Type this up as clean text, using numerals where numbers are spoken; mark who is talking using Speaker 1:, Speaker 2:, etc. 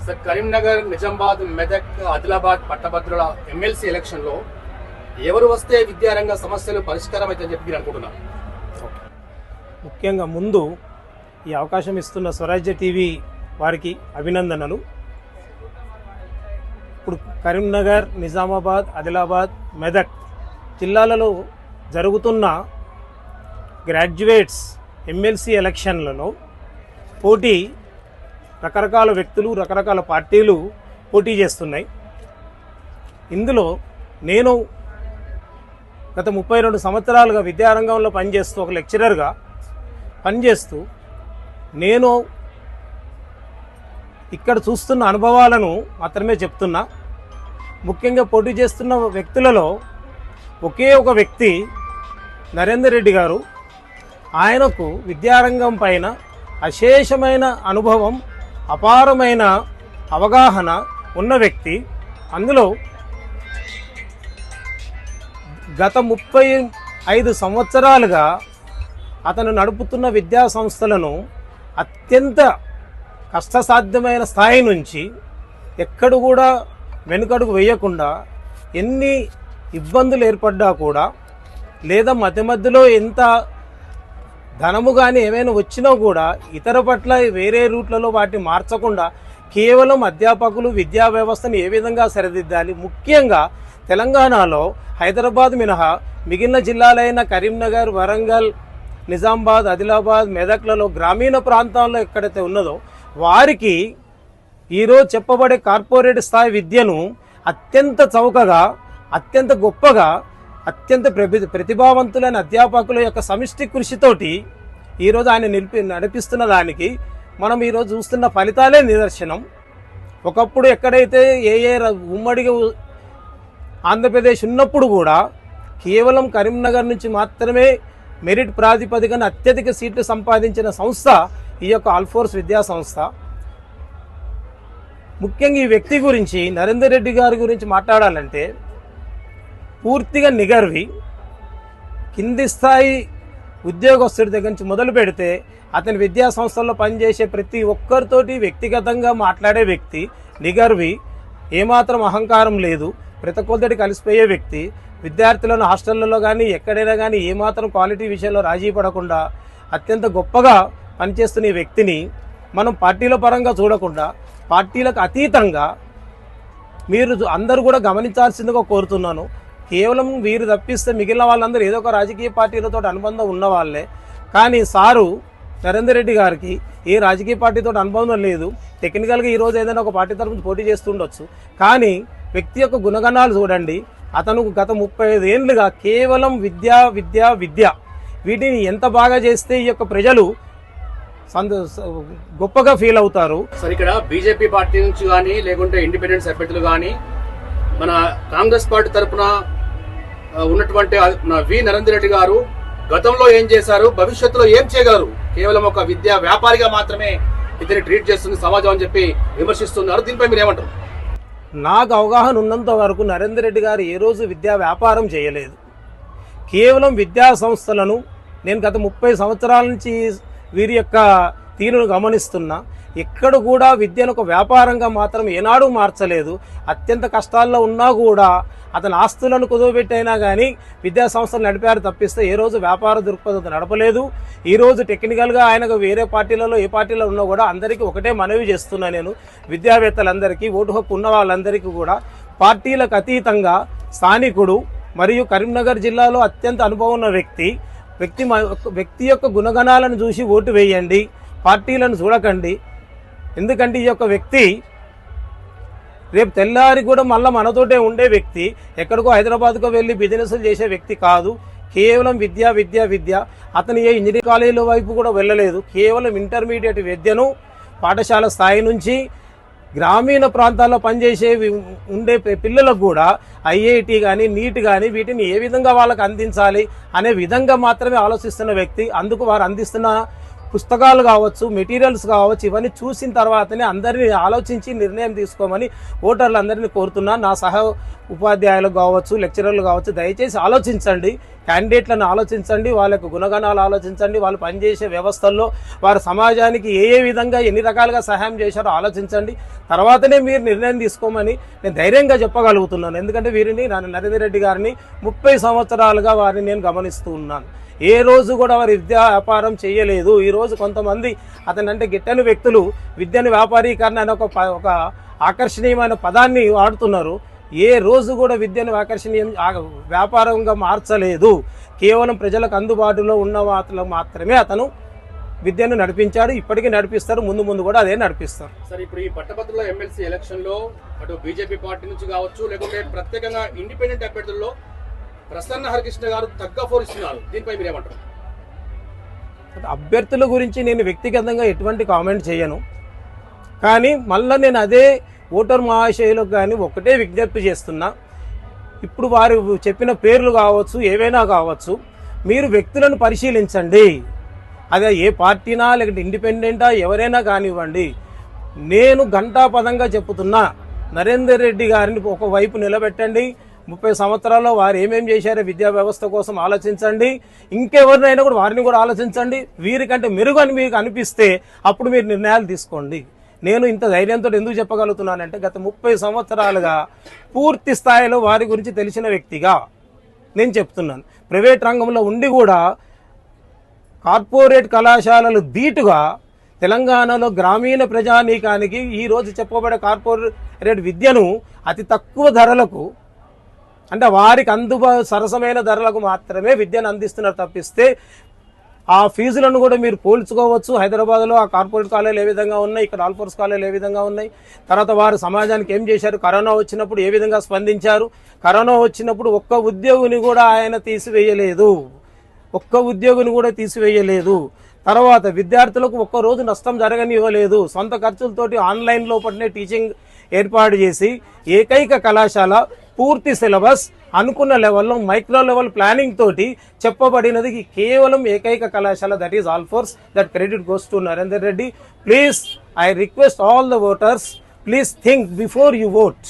Speaker 1: Sir, Karimnagar, Nizamabad, Medak, Adilabad పట్టభద్రుల MLC election లో ఎవరు వస్తే విద్యారంగ సమస్యలు పరిష్కారం అవుతాయని చెప్పి మీరు అనుకుంటున్నారు?
Speaker 2: ముఖ్యంగా ముందు ఈ అవకాశం ఇస్తున్న స్వరాజ్య టీవీ వారికి అభినందనలు. ఇప్పుడు కరీంనగర్, నిజామాబాద్, ఆదిలాబాద్, మెదక్ జిల్లాలలో జరుగుతున్న గ్రాడ్యుయేట్స్ ఎమ్మెల్సీ ఎలక్షన్లలో పోటీ రకరకాల వ్యక్తులు, రకరకాల పార్టీలు పోటీ చేస్తున్నాయి. ఇందులో నేను గత 32 సంవత్సరాలుగా విద్యారంగంలో పనిచేస్తూ ఒక లెక్చరర్గా పనిచేస్తూ నేను ఇక్కడ చూస్తున్న అనుభవాలను మాత్రమే చెప్తున్నా. ముఖ్యంగా పోటీ చేస్తున్న వ్యక్తులలో ఒకే ఒక వ్యక్తి నరేందర్ రెడ్డి గారు. ఆయనకు విద్యారంగం పైన అశేషమైన అనుభవం, అపారమైన అవగాహన ఉన్న వ్యక్తి. అందులో గత 35 సంవత్సరాలుగా అతను నడుపుతున్న విద్యా సంస్థలను అత్యంత కష్టసాధ్యమైన స్థాయి నుంచి ఎక్కడ కూడా వెనుకడుగు వేయకుండా, ఎన్ని ఇబ్బందులు ఏర్పడ్డా కూడా, లేదా మధ్య మధ్యలో ఎంత ధనము కానీ ఏమైనా వచ్చినా కూడా ఇతర పట్ల వేరే రూట్లలో వాటిని మార్చకుండా కేవలం అధ్యాపకులు విద్యా వ్యవస్థను ఏ విధంగా సరిదిద్దాలి, ముఖ్యంగా తెలంగాణలో హైదరాబాద్ మినహా మిగిలిన జిల్లాలైన కరీంనగర్, వరంగల్, నిజామాబాద్, ఆదిలాబాద్, మెదక్లలో గ్రామీణ ప్రాంతాల్లో ఎక్కడైతే ఉన్నదో వారికి ఈరోజు చెప్పబడే కార్పొరేట్ స్థాయి విద్యను అత్యంత చౌకగా, అత్యంత గొప్పగా, అత్యంత ప్రతిభావంతులైన అధ్యాపకుల యొక్క సమిష్టి కృషితోటి ఈరోజు ఆయన నడిపిస్తున్న దానికి మనం ఈరోజు చూస్తున్న ఫలితాలే నిదర్శనం. ఒకప్పుడు ఎక్కడైతే ఏ ఉమ్మడిగా ఆంధ్రప్రదేశ్ ఉన్నప్పుడు కూడా కేవలం కరీంనగర్ నుంచి మాత్రమే మెరిట్ ప్రాతిపదికన అత్యధిక సీట్లు సంపాదించిన సంస్థ ఈ యొక్క ఆల్ఫోర్స్ విద్యా సంస్థ. ముఖ్యంగా ఈ వ్యక్తి గురించి, నరేందర్ రెడ్డి గారి గురించి మాట్లాడాలంటే పూర్తిగా నిగర్వి. కింది స్థాయి ఉద్యోగస్తుడి దగ్గర నుంచి మొదలు పెడితే అతని విద్యా సంస్థల్లో పనిచేసే ప్రతి ఒక్కరితోటి వ్యక్తిగతంగా మాట్లాడే వ్యక్తి, నిగర్వి, ఏమాత్రం అహంకారం లేదు, ప్రతి ఒక్కరితోటి కలిసిపోయే వ్యక్తి. విద్యార్థులను హాస్టళ్లలో కానీ ఎక్కడైనా కానీ ఏమాత్రం క్వాలిటీ విషయంలో రాజీ పడకుండా అత్యంత గొప్పగా పనిచేస్తున్న ఈ వ్యక్తిని మనం పార్టీల పరంగా చూడకుండా పార్టీలకు అతీతంగా మీరు అందరూ కూడా గమనించాల్సిందిగా కోరుతున్నాను. కేవలం వీరు తప్పిస్తే మిగిలిన వాళ్ళందరూ ఏదో ఒక రాజకీయ పార్టీలతో అనుబంధం ఉన్న వాళ్ళే. కానీ సారు నరేందర్ రెడ్డి గారికి ఏ రాజకీయ పార్టీతో అనుబంధం లేదు. టెక్నికల్గా ఈరోజు ఏదైనా ఒక పార్టీ తరఫున పోటీ చేస్తుండొచ్చు, కానీ వ్యక్తి యొక్క గుణగణాలు చూడండి. అతను గత 35 ఏళ్ళుగా కేవలం విద్య విద్య విద్య వీటిని ఎంత బాగా చేస్తే ఈ యొక్క ప్రజలు గొప్పగా ఫీల్ అవుతారు.
Speaker 1: సార్, ఇక్కడ బీజేపీ పార్టీ నుంచి కానీ లేకుంటే ఇండిపెండెంట్ అభ్యర్థులు కానీ మన కాంగ్రెస్ పార్టీ తరఫున ఉన్నటువంటి వి నరేందర్ రెడ్డి గారు గతంలో ఏం చేశారు, భవిష్యత్తులో ఏం చేయగలరు, కేవలం ఒక విద్యా వ్యాపారిగా మాత్రమే ఇతని ట్రీట్ చేస్తుంది సమాజం అని చెప్పి విమర్శిస్తున్నారు. దీనిపై మీరు ఏమంటారు?
Speaker 2: నాకు అవగాహన ఉన్నంత వరకు నరేందర్ రెడ్డి గారు ఏ రోజు విద్యా వ్యాపారం చేయలేదు. కేవలం విద్యా సంస్థలను నేను గత 30 సంవత్సరాల నుంచి వీరి యొక్క తీరును గమనిస్తున్నా. ఎక్కడ కూడా విద్యను ఒక వ్యాపారంగా మాత్రం ఏనాడు మార్చలేదు. అత్యంత కష్టాల్లో ఉన్నా కూడా అతని ఆస్తులను కుదవబెట్టైనా కానీ విద్యా సంస్థలు నడిపారు తప్పిస్తే ఏ రోజు వ్యాపార దృక్పథం నడపలేదు. ఈరోజు టెక్నికల్గా ఆయనకు వేరే పార్టీలలో ఏ పార్టీలో ఉన్నా కూడా అందరికీ ఒకటే మనవి చేస్తున్నా, నేను విద్యావేత్తలందరికీ, ఓటు హక్కు ఉన్న వాళ్ళందరికీ కూడా పార్టీలకు అతీతంగా స్థానికుడు మరియు కరీంనగర్ జిల్లాలో అత్యంత అనుభవం ఉన్న వ్యక్తి యొక్క గుణగణాలను చూసి ఓటు వేయండి, పార్టీలను చూడకండి. ఎందుకంటే ఈ యొక్క వ్యక్తి రేపు తెల్లారి కూడా మళ్ళీ మనతోటే ఉండే వ్యక్తి, ఎక్కడికో హైదరాబాద్కో వెళ్ళి బిజినెస్లు చేసే వ్యక్తి కాదు. కేవలం విద్య విద్య విద్య. అతను ఏ ఇంజనీరింగ్ కాలేజీల వైపు కూడా వెళ్ళలేదు. కేవలం ఇంటర్మీడియట్ విద్యను పాఠశాల స్థాయి నుంచి గ్రామీణ ప్రాంతాల్లో పనిచేసే ఉండే పిల్లలకు కూడా ఐఐటి కానీ నీట్ కానీ వీటిని ఏ విధంగా వాళ్ళకి అందించాలి అనే విధంగా మాత్రమే ఆలోచిస్తున్న వ్యక్తి. అందుకు వారు అందిస్తున్న పుస్తకాలు కావచ్చు, మెటీరియల్స్ కావచ్చు, ఇవన్నీ చూసిన తర్వాతనే అందరినీ ఆలోచించి నిర్ణయం తీసుకోమని ఓటర్లందరినీ కోరుతున్నా. నా సహ ఉపాధ్యాయులు కావచ్చు, లెక్చరర్లు కావచ్చు, దయచేసి ఆలోచించండి, క్యాండిడేట్లను ఆలోచించండి, వాళ్ళ యొక్క గుణగణాలు ఆలోచించండి, వాళ్ళు పనిచేసే వ్యవస్థల్లో వారు సమాజానికి ఏ విధంగా ఎన్ని రకాలుగా సహాయం చేశారో ఆలోచించండి. తర్వాతనే మీరు నిర్ణయం తీసుకోమని నేను ధైర్యంగా చెప్పగలుగుతున్నాను. ఎందుకంటే వీరిని నరేందర్ రెడ్డి గారిని 30 సంవత్సరాలుగా వారిని నేను గమనిస్తూ ఉన్నాను. ఏ రోజు కూడా వారి విద్యా వ్యాపారం చేయలేదు. ఈరోజు కొంతమంది అతనంటే గిట్టని వ్యక్తులు విద్యను వ్యాపారీకరణ అనే ఒక ఆకర్షణీయమైన పదాన్ని వాడుతున్నారు. ఏ రోజు కూడా విద్యను వ్యాపారంగా మార్చలేదు. కేవలం ప్రజలకు అందుబాటులో ఉన్న వాటిలో మాత్రమే అతను విద్యను నడిపించాడు. ఇప్పటికీ నడిపిస్తారు, ముందు కూడా అదే నడిపిస్తారు.
Speaker 1: సార్, ఇప్పుడు ఈ పట్టభద్రుల ఎమ్మెల్సీ ఎలక్షన్ లో అటు బీజేపీ పార్టీ నుంచి కావచ్చు, లేకుంటే ప్రత్యేకంగా ఇండిపెండెంట్ అభ్యర్థుల్లో ప్రసన్న హరికృష్ణ గారు తగ్గ ఫోర్ ఇస్తున్నారు. దీనిపై మీరు ఏమంటారు?
Speaker 2: అభ్యర్థుల గురించి నేను వ్యక్తిగతంగా ఎటువంటి కామెంట్ చేయను. కానీ మళ్ళీ నేను అదే ఓటర్ మహాశయులకు కానీ ఒకటే విజ్ఞప్తి చేస్తున్నా. ఇప్పుడు వారు చెప్పిన పేర్లు కావచ్చు, ఏవైనా కావచ్చు, మీరు వ్యక్తులను పరిశీలించండి. అదే ఏ పార్టీనా లేకపోతే ఇండిపెండెంటా ఎవరైనా కానివ్వండి. నేను ఘంటాపదంగా చెప్తున్నా, నరేందర్ రెడ్డి గారిని ఒకవైపు నిలబెట్టండి. 30 సంవత్సరాల్లో వారు ఏమేం చేశారో విద్యా వ్యవస్థ కోసం ఆలోచించండి. ఇంకెవరినైనా కూడా వారిని కూడా ఆలోచించండి. వీరికంటే మెరుగు అని మీకు అనిపిస్తే అప్పుడు మీరు నిర్ణయాలు తీసుకోండి. నేను ఇంత ధైర్యంతో ఎందుకు చెప్పగలుగుతున్నానంటే గత 30 సంవత్సరాలుగా పూర్తి స్థాయిలో వారి గురించి తెలిసిన వ్యక్తిగా నేను చెప్తున్నాను. ప్రైవేట్ రంగంలో ఉండి కూడా కార్పొరేట్ కళాశాలలు ధీటుగా తెలంగాణలో గ్రామీణ ప్రజానీకానికి ఈరోజు చెప్పబడే కార్పొరేట్ విద్యను అతి తక్కువ ధరలకు, అంటే వారికి సరసమైన ధరలకు మాత్రమే విద్యను అందిస్తున్నారు తప్పిస్తే ఆ ఫీజులను కూడా మీరు పోల్చుకోవచ్చు. హైదరాబాద్లో ఆ కార్పొరేట్ కాలేజీలు ఏ విధంగా ఉన్నాయి, ఇక్కడ ఆల్ఫోర్స్ కాలేజీలు ఏ విధంగా ఉన్నాయి. తర్వాత వారు సమాజానికి ఏం చేశారు, కరోనా వచ్చినప్పుడు ఏ విధంగా స్పందించారు. కరోనా వచ్చినప్పుడు ఒక్క ఉద్యోగిని కూడా ఆయన తీసివేయలేదు. తర్వాత విద్యార్థులకు ఒక్కరోజు నష్టం జరగనివ్వలేదు. సొంత ఖర్చులతోటి ఆన్లైన్ లోపలనే టీచింగ్ ఏర్పాటు చేసి ఏకైక కళాశాల పూర్తి సిలబస్ అనుకున్న లెవెల్లో మైక్రో లెవెల్ ప్లానింగ్ తోటి చెప్పబడినది కేవలం ఏకైక కళాశాల, that is Alphores. That credit goes to Narender Reddy. Please, I request all the voters, please think before you vote.